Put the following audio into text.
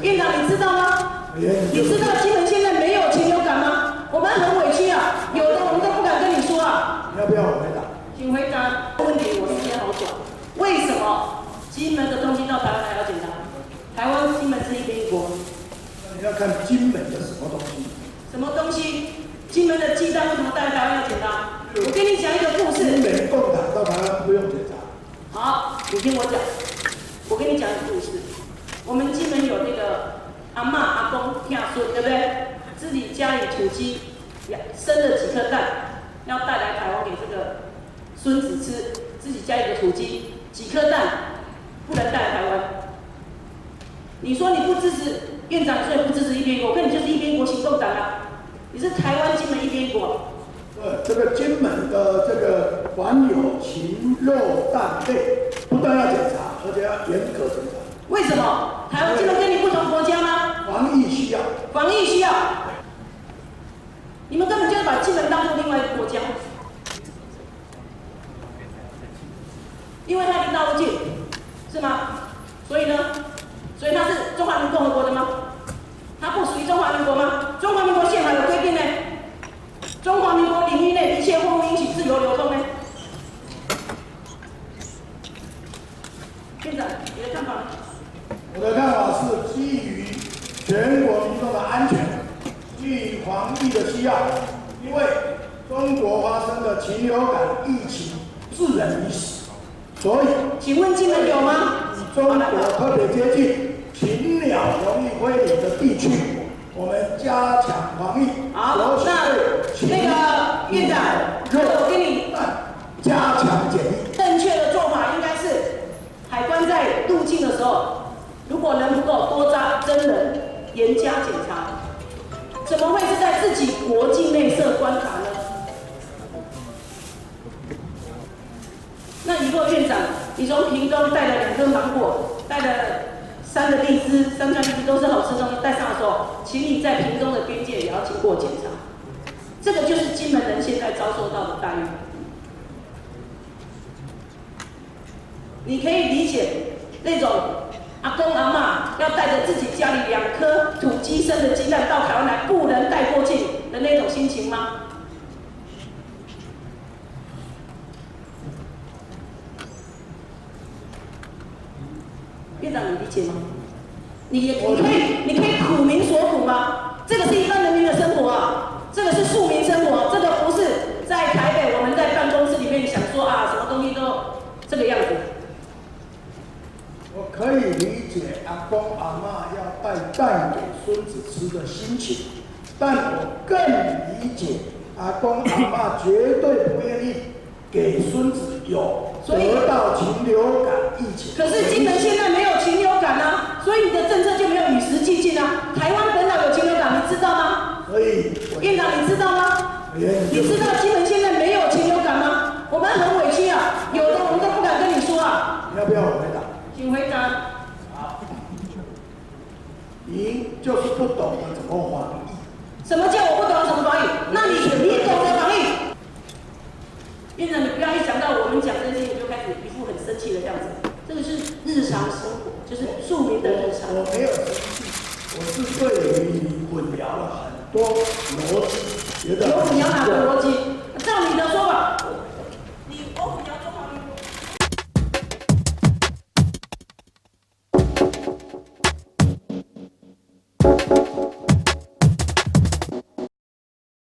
院长，你知道吗？你知道金门现在没有禽流感吗？我们很委屈啊，有的我们都不敢跟你说啊。要不要我回答？请回答。问题我时间好短，为什么金门的东西到台湾来要检查？台湾金门是一边一国。你要看金门的什么东西？什么东西？金门的鸡蛋为什么带来台湾要检查？我跟你讲一个故事。金门共党到台湾不用检查。好，你听我讲。我跟你讲一个故事。我们金门有那个阿嬷、阿公、听孙，对不对？自己家里土鸡生了几颗蛋，要带来台湾给这个孙子吃。自己家里的土鸡几颗蛋不能带来台湾。你说你不支持院长，所以不支持一边一国，我看你就是一边一国行动党啊！你是台湾金门一边一国。这个金门的这个含有禽肉蛋类，不但要检查，而且要严格检查。为什么？台湾金门跟你不同国家吗？防疫需要。防疫需要。你们根本就是把金门当做另外一个国家，因为它离大陆近，是吗？所以呢？所以它是中华人民共和国的吗？它不属于中华民国吗？中华民国宪法有规定呢，中华民国领域内一切货物应许自由流通呢。院长，你的看法呢？我的看法是基于全国民众的安全，基于防疫的需要，因为中国发生的禽流感疫情致人于死，所以请问金门有吗？中国特别接近禽鸟容易归零的地区，我们加强防疫。好，那个院长，我跟你加强检疫。正确的做法应该是，海关在入境的时候，如果人不够，多真人，严加检查。怎么会是在自己国境内设关卡呢？那以后院长，你从屏东带了2颗芒果，带了3个荔枝，3串荔枝都是好吃的东西，带上的时候，请你在屏东的边界也要经过检查。这个就是金门人现在遭受到的待遇。你可以理解那种阿公阿嬷要带着自己家里2颗土鸡生的鸡蛋到台湾来，不能带过去的那种心情吗？院长，你理解吗？你可以苦民所苦吗？这个是一般人民的生活啊，这个是庶民生活，这个不是在台北我们在办公室里面想说啊，什么东西都这个样子。我可以理解阿公阿嬷要带蛋给孙子吃的心情，但我更理解阿公阿嬷绝对不愿意给孙子有得到禽流感疫情。可是金门现在没有禽流感啊，所以你的政策就没有与时俱进啊。台湾本岛有禽流感，你知道吗？所以院长，你知道吗？你知道金门现在没有禽流感吗？我们很委屈啊，有的我们都不敢跟你说啊。要不要我回答？请回答。好，您就是不懂得怎么防疫。什么叫我不懂怎么防疫？那你懂得防疫？院长，你不要一讲到我们讲这些，你就开始一副很生气的样子。这个是日常生活，就是庶民的日常。我没有生气，我是对于你混淆了很多逻辑，觉得有你要哪个逻辑？照你的说法。